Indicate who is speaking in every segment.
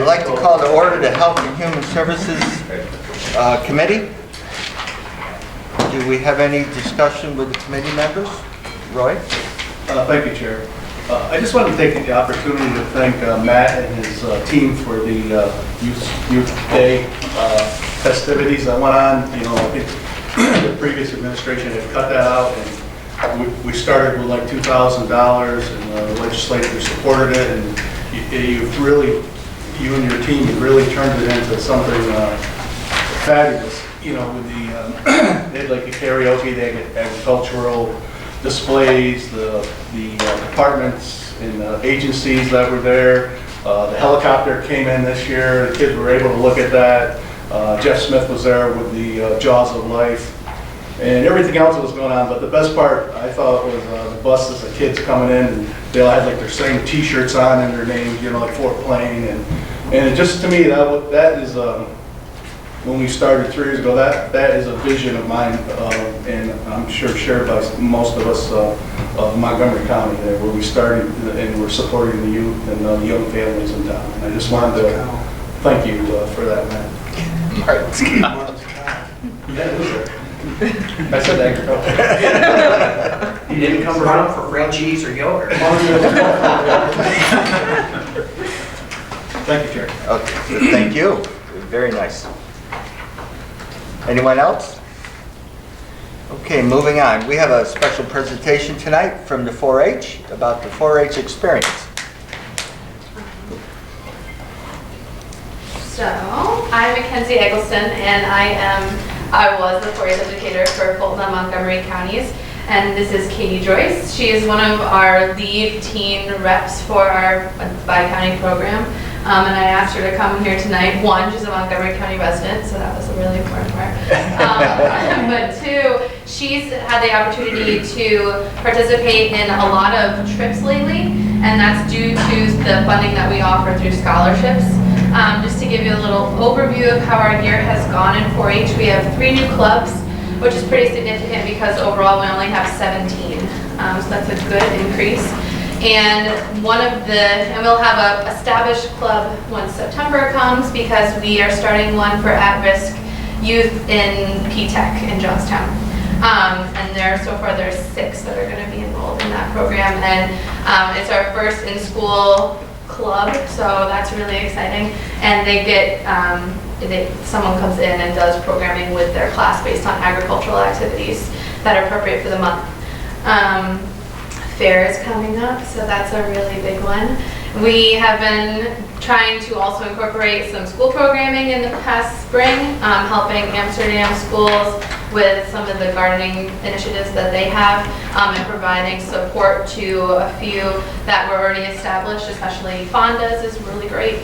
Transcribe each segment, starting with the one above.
Speaker 1: I'd like to call to order the Health and Human Services Committee. Do we have any discussion with the committee members? Roy?
Speaker 2: Thank you, Chair. I just wanted to take the opportunity to thank Matt and his team for the Youth Day festivities that went on. You know, the previous administration had cut that out, and we started with like $2,000, and the legislature supported it, and you and your team have really turned it into something fabulous. You know, with the they had like a karaoke, they had agricultural displays, the departments and agencies that were there. The helicopter came in this year. The kids were able to look at that. Jeff Smith was there with the Jaws of Life and everything else that was going on. But the best part, I thought, was the buses, the kids coming in, and they all had like their same T-shirts on and their names, you know, like Fort Plain, and it just, to me, that is when we started 3 years ago, that is a vision of mine, and I'm sure shared by most of us of Montgomery County there, where we started and we're supporting the youth and the young families in town. And I just wanted to thank you for that, man. Yeah, it was there. I said agriculture.
Speaker 3: You didn't come around for free cheese or yogurt.
Speaker 2: Thank you, Chair.
Speaker 1: Okay, thank you. Very nice. Anyone else? Okay, moving on. We have a special presentation tonight from the 4-H about the 4-H experience.
Speaker 4: So, I'm Mackenzie Eggleston, and I was the 4-H educator for Fulton and Montgomery counties. And this is Katie Joyce. She is one of our lead teen reps for our bi-county program. And I asked her to come here tonight. One, she's a Montgomery County resident, so that was a really important part. But two, she's had the opportunity to participate in a lot of trips lately, and that's due to the funding that we offer through scholarships. Just to give you a little overview of how our year has gone in 4-H, we have 3 new clubs, which is pretty significant because overall we only have 17. So that's a good increase. And we'll have a established club once September comes, because we are starting one for at-risk youth in P-Tech in Johnstown. And so far there's 6 that are going to be enrolled in that program. And it's our first in-school club, so that's really exciting. And they get, someone comes in and does programming with their class based on agricultural activities that are appropriate for the month. Fair is coming up, so that's a really big one. We have been trying to also incorporate some school programming in the past spring, helping Amsterdam schools with some of the gardening initiatives that they have, and providing support to a few that were already established, especially Fonda's is really great.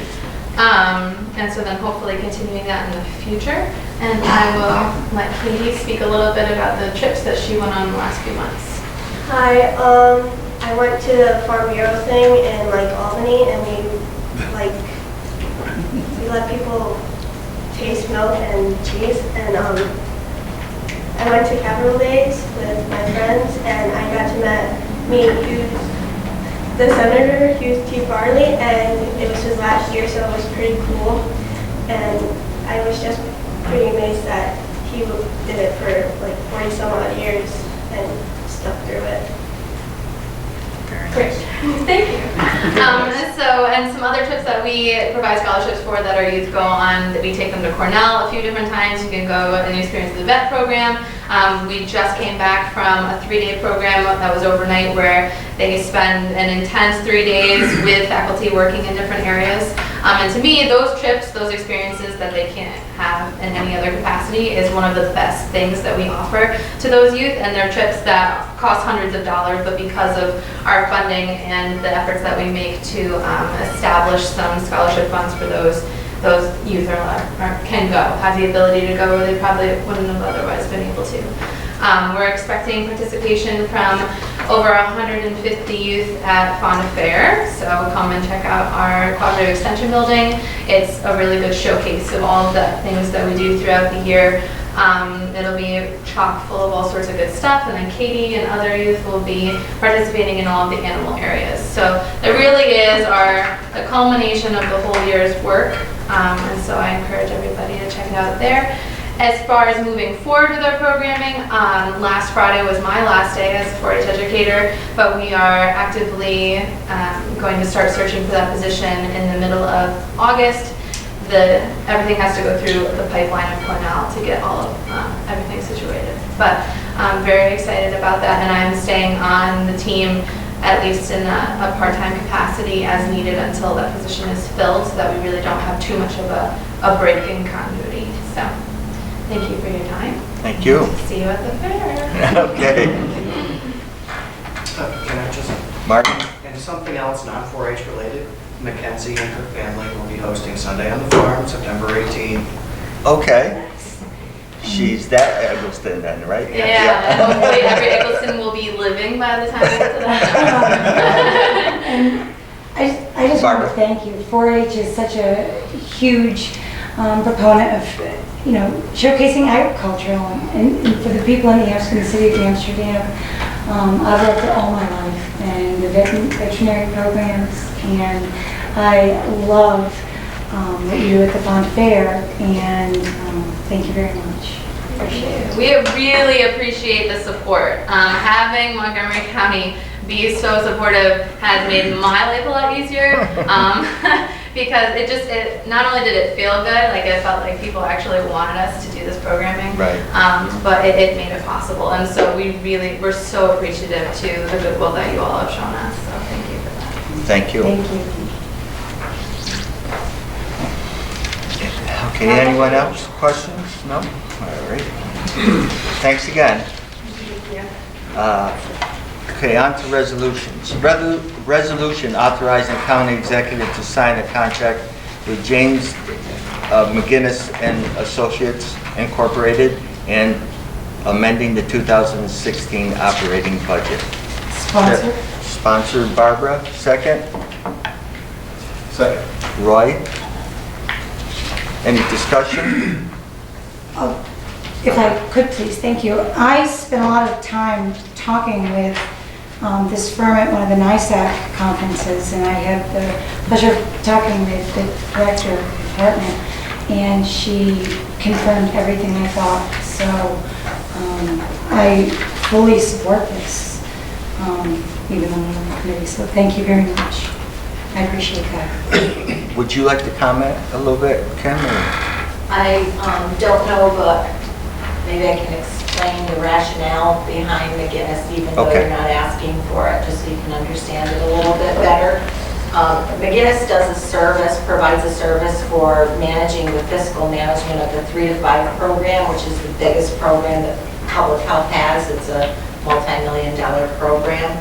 Speaker 4: And so then hopefully continuing that in the future. And I will let Katie speak a little bit about the trips that she went on the last few months.
Speaker 5: Hi, I went to the Farm Bureau thing in Albany, and we let people taste milk and cheese, and I went to Capitol Days with my friends, and I got to meet the Senator, Hugh T. Farley, and it was his last year, so it was pretty cool, and I was just pretty amazed that he did it for 40 some odd years and stuck through it.
Speaker 4: Great, thank you. And some other trips that we provide scholarships for that our youth go on, that we take them to Cornell a few different times. You can go and experience the VET program. We just came back from a 3-day program that was overnight, where they spend an intense 3 days with faculty working in different areas. And to me, those trips, those experiences that they can't have in any other capacity, is one of the best things that we offer to those youth. And they're trips that cost hundreds of dollars, but because of our funding and the efforts that we make to establish some scholarship funds for those youth can go, have the ability to go, they probably wouldn't have otherwise been able to. We're expecting participation from over 150 youth at Fonda Fair, so come and check out our Cooperative Extension Building. It's a really good showcase of all of the things that we do throughout the year It'll be chock full of all sorts of good stuff, and then Katie and other youth will be participating in all of the animal areas. So it really is the culmination of the whole year's work, and so I encourage everybody to check it out there. As far as moving forward with our programming, last Friday was my last day as a 4-H educator, but we are actively going to start searching for that position in the middle of August. Everything has to go through the pipeline of Cornell to get all of everything situated. But I'm very excited about that, and I'm staying on the team at least in a part-time capacity as needed until that position is filled, so that we really don't have too much of a break in continuity. So. Thank you for your time.
Speaker 1: Thank you.
Speaker 4: See you at the fair.
Speaker 1: Okay.
Speaker 3: Can I just,
Speaker 1: Martin?
Speaker 3: and something else not 4-H related, Mackenzie and her family will be hosting Sunday on the Farm, September 18th.
Speaker 1: Okay. She's that Eggleston then, right?
Speaker 4: Yeah, and hopefully every Eggleston will be living by the time we get to that.
Speaker 6: And I just want to thank you. 4-H is such a huge proponent of, showcasing agriculture, and for the people in the city of Amsterdam. I've worked there all my life, and the veterinary programs, and I love what you do at the Bond Fair, and thank you very much. Appreciate it.
Speaker 4: We really appreciate the support. Having Montgomery County be so supportive has made my life a lot easier. Because it not only did it feel good, like it felt like people actually wanted us to do this programming,
Speaker 1: Right.
Speaker 4: But it made it possible, and so we're so appreciative to the goodwill that you all have shown us. So thank you for that.
Speaker 1: Thank you.
Speaker 6: Thank you.
Speaker 1: Okay, anyone else? Questions? No? All right. Thanks again.
Speaker 4: Thank you.
Speaker 1: Okay, on to resolutions. Resolution authorizing county executive to sign a contract with James McGinnis and Associates Incorporated and amending the 2016 operating budget.
Speaker 6: Sponsor?
Speaker 1: Sponsored Barbara, second.
Speaker 2: Second.
Speaker 1: Roy? Any discussion?
Speaker 6: If I could please, thank you. I spent a lot of time talking with this firm at one of the NISAC conferences, and I had the pleasure of talking with the director of the department, and she confirmed everything I thought. So I fully support this, even though I'm on the committee. So thank you very much. I appreciate that.
Speaker 1: Would you like to comment a little bit, Kim? or-
Speaker 7: I don't know, but maybe I can explain the rationale behind McGinnis, even though
Speaker 1: Okay.
Speaker 7: you're not asking for it, just so you can understand it a little bit better. McGinnis provides a service for managing the fiscal management of the 3 to 5 program, which is the biggest program that public health has. It's a multi-million-dollar program.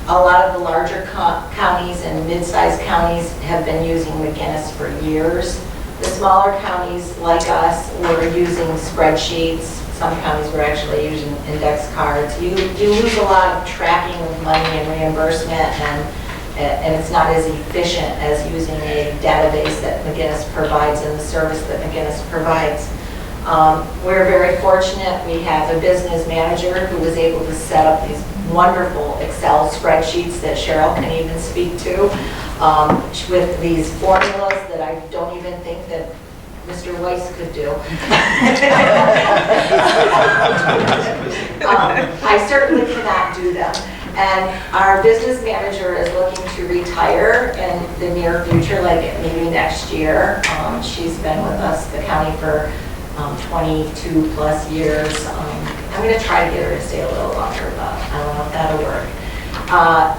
Speaker 7: A lot of the larger counties and mid-sized counties have been using McGinnis for years. The smaller counties like us were using spreadsheets. Some counties were actually using index cards. You lose a lot of tracking of money and reimbursement, and it's not as efficient as using a database that McGinnis provides and the service that McGinnis provides. We're very fortunate. We have a business manager who was able to set up these wonderful Excel spreadsheets that Cheryl can even speak to, with these formulas that I don't even think that Mr. Weiss could do. I certainly cannot do them. And our business manager is looking to retire in the near future, like maybe next year. She's been with us, the county, for 22 plus years. I'm going to try to get her to stay a little longer, but I don't know if that'll work.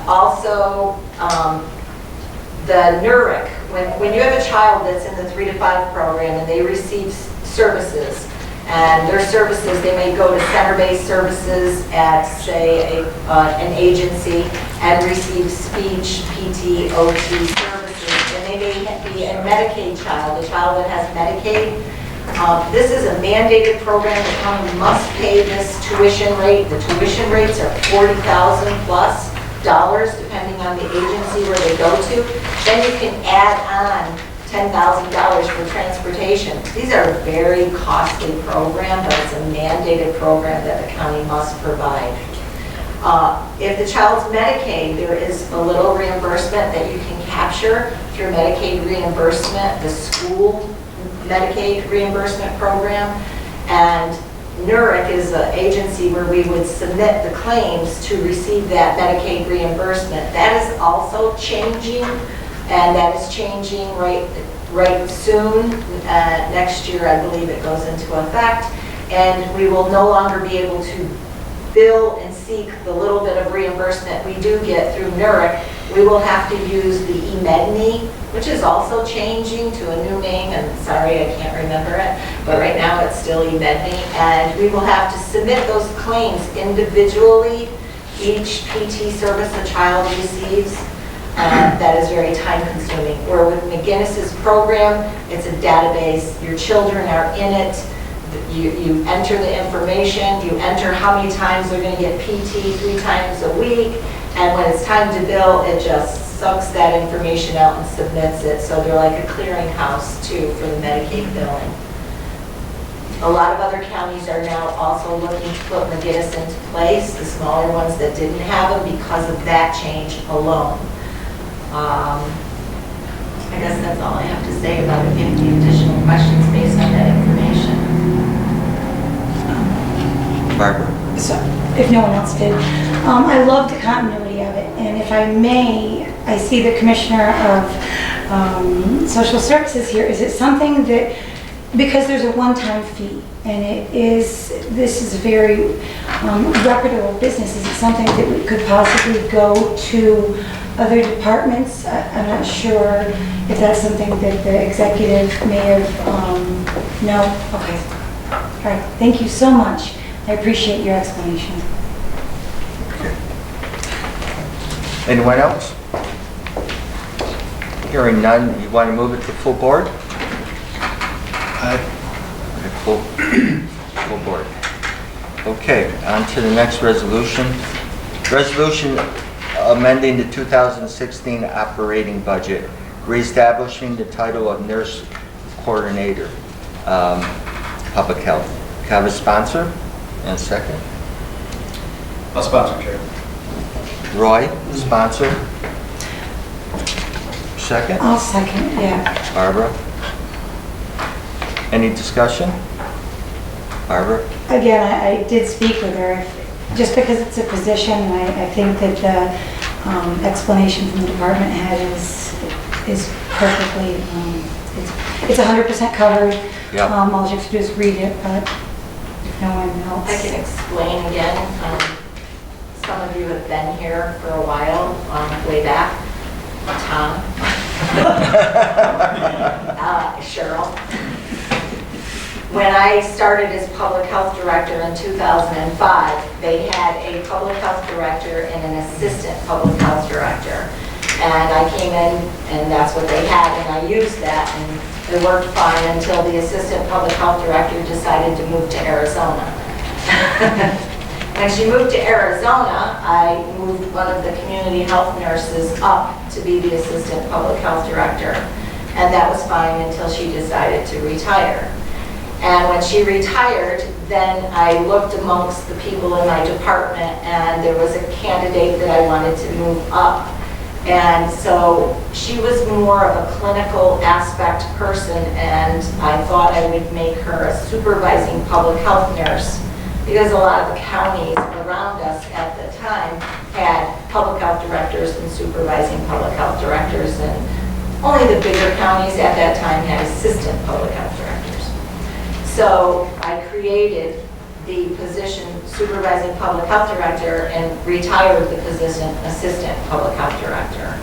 Speaker 7: Also, the NURIC, when you have a child that's in the 3 to 5 program and they receive services, and their services, they may go to center-based services at, say, an agency and receive speech, PT, OT services, and they may be a Medicaid child, a child that has Medicaid. This is a mandated program. The county must pay this tuition rate. The tuition rates are $40,000 plus depending on the agency where they go to. Then you can add on $10,000 for transportation. These are very costly programs, but it's a mandated program that the county must provide. If the child's Medicaid, there is a little reimbursement that you can capture through Medicaid reimbursement, the school Medicaid reimbursement program, and NURIC is an agency where we would submit the claims to receive that Medicaid reimbursement. That is also changing, and that is changing right soon. Next year, I believe it goes into effect, and we will no longer be able to bill and seek the little bit of reimbursement we do get through NURIC. We will have to use the eMedNI, which is also changing to a new name, and sorry, I can't remember it, but right now it's still eMedNI, and we will have to submit those claims individually, each PT service a child receives. That is very time consuming. Where with McGinnis's program, it's a database, your children are in it, you enter the information, you enter how many times they're going to get PT 3 times a week, and when it's time to bill, it just sucks that information out and submits it. So they're like a clearinghouse too for the Medicaid billing. A lot of other counties are now also looking to put McGinnis into place, the smaller ones that didn't have them, because of that change alone. I guess that's all I have to say about it. If you have any additional questions based on that information.
Speaker 1: Barbara?
Speaker 6: So, if no one else did. I love the continuity of it, and if I may, I see the Commissioner of Social Services here. Is it something that, because there's a one-time fee, and this is a very reputable business, is it something that we could possibly go to other departments? I'm not sure if that's something that the executive may have, no? Okay. All right, thank you so much. I appreciate your explanation.
Speaker 1: Okay. Anyone else? Hearing none, you want to move it to full board? Okay, full board. Okay, on to the next resolution. Resolution amending the 2016 operating budget, reestablishing the title of nurse coordinator, public health. Can I have a sponsor and a second?
Speaker 2: I'll sponsor, Chair.
Speaker 1: Roy, sponsor. Second?
Speaker 6: I'll second, yeah.
Speaker 1: Barbara? Any discussion? Barbara?
Speaker 6: Again, I did speak with her, just because it's a position, and I think that the explanation from the department head is perfectly, it's 100% covered.
Speaker 1: Yep.
Speaker 6: All you have to do is read it, but if no one else.
Speaker 7: I can explain again. Some of you have been here for a while, way back. Tom. Cheryl. When I started as public health director in 2005, they had a public health director and an assistant public health director. And I came in, and that's what they had, and I used that, and it worked fine until the assistant public health director decided to move to Arizona. When she moved to Arizona, I moved one of the community health nurses up to be the assistant public health director. And that was fine until she decided to retire. And when she retired, then I looked amongst the people in my department, and there was a candidate that I wanted to move up. And so she was more of a clinical aspect person, and I thought I would make her a supervising public health nurse, because a lot of the counties around us at the time had public health directors and supervising public health directors, and only the bigger counties at that time had assistant public health directors. So I created the position supervising public health director and retired the position assistant public health director.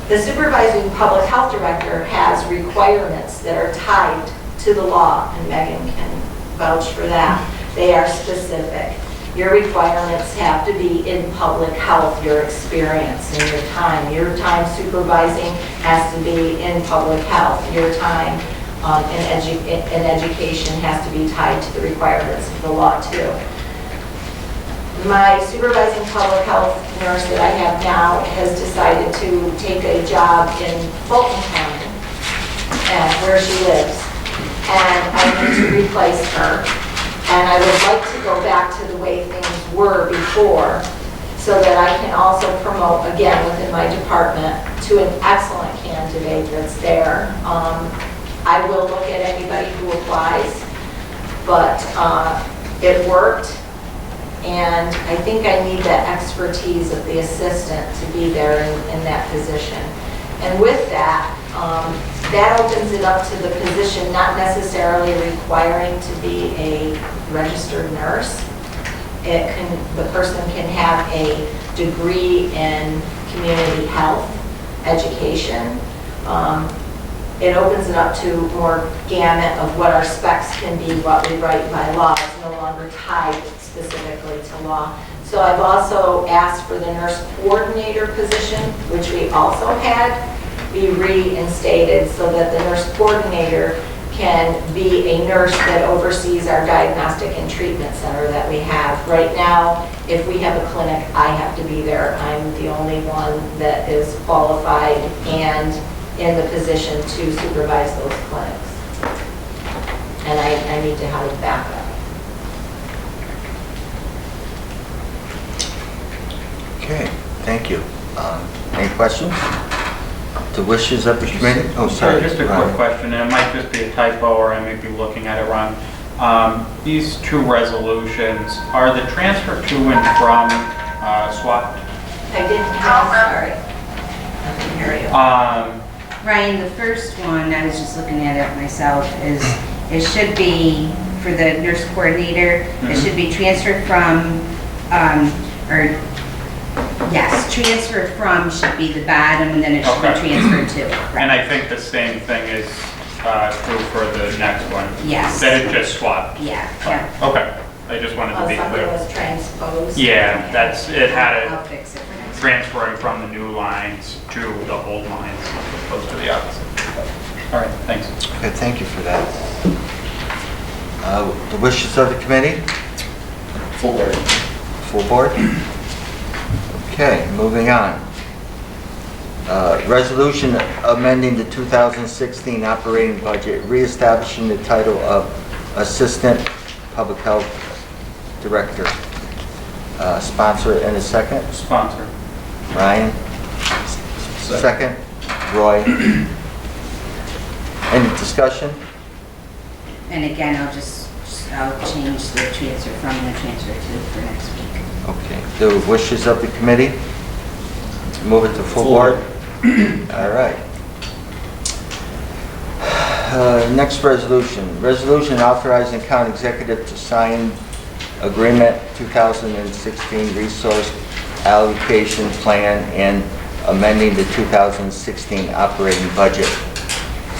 Speaker 7: The supervising public health director has requirements that are tied to the law, and Megan can vouch for that. They are specific. Your requirements have to be in public health, your experience and your time. Your time supervising has to be in public health. Your time in education has to be tied to the requirements of the law too. My supervising public health nurse that I have now has decided to take a job in Fulton County. and where she lives. And I need to replace her. And I would like to go back to the way things were before, so that I can also promote, again, within my department, to an excellent candidate that's there. I will look at anybody who applies, but it worked, and I think I need the expertise of the assistant to be there in that position. And with that, that opens it up to the position not necessarily requiring to be a registered nurse. The person can have a degree in community health education. It opens it up to more gamut of what our specs can be, what we write by law. It's no longer tied specifically to law. So I've also asked for the nurse coordinator position, which we also had, be reinstated so that the nurse coordinator can be a nurse that oversees our diagnostic and treatment center that we have. Right now, if we have a clinic, I have to be there. I'm the only one that is qualified and in the position to supervise those clinics. And I need to have a backup.
Speaker 1: Okay, thank you. Any questions? The wishes of the committee? Oh, sorry.
Speaker 8: Just a
Speaker 1: Ron.
Speaker 8: quick question, and it might just be a typo, or I may be looking at it wrong. These two resolutions, are the transfer to and from swapped?
Speaker 7: I didn't have, sorry. I can hear you.
Speaker 9: Ryan, the first one, I was just looking at it myself, is it should be, for the nurse coordinator, it should be transferred from, transfer from should be the bottom, and then it should be
Speaker 8: Okay.
Speaker 9: transferred to.
Speaker 8: And I think the same thing is true for the next one.
Speaker 9: Yes.
Speaker 8: That it just swapped.
Speaker 9: Yeah.
Speaker 8: Okay, I just wanted to be
Speaker 7: Something
Speaker 8: clear.
Speaker 7: was transposed.
Speaker 8: Yeah, it had it
Speaker 9: I'll fix it for next week.
Speaker 8: transferring from the new lines to the old lines, as opposed to the opposite. All right, thanks.
Speaker 1: Okay, thank you for that. The wishes of the committee?
Speaker 2: Full board.
Speaker 1: Full board? Okay, moving on. Resolution amending the 2016 operating budget, reestablishing the title of Assistant Public Health Director. Sponsor and a second?
Speaker 8: Sponsor.
Speaker 1: Ryan? Second? Roy? Any discussion?
Speaker 9: And again, I'll change the transfer from and the transfer to for next week.
Speaker 1: Okay, the wishes of the committee? Move it to full board? All right. Next resolution. Resolution authorizing county executive to sign agreement 2016 resource allocation plan and amending the 2016 operating budget.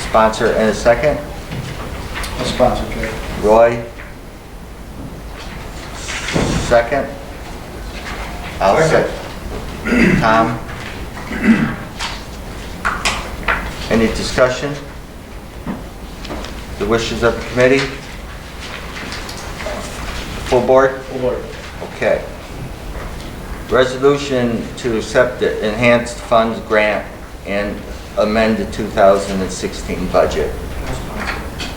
Speaker 1: Sponsor and a second?
Speaker 2: A sponsor, Jay.
Speaker 1: Roy? Second? I'll second. Tom? Any discussion? The wishes of the committee? Full board?
Speaker 2: Full board.
Speaker 1: Okay. Resolution to accept the enhanced funds grant and amend the 2016 budget.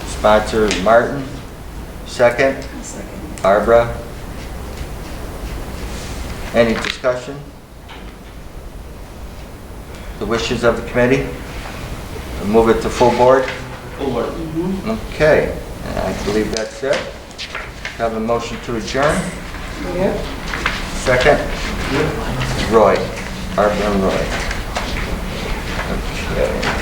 Speaker 1: Sponsor Martin, second. Barbara. Any discussion? The wishes of the committee? Move it to full board?
Speaker 2: Full board.
Speaker 1: Okay, and I believe that's it. Have a motion to adjourn?
Speaker 6: Yep.
Speaker 1: Second? Roy, Barbara and Roy. Okay.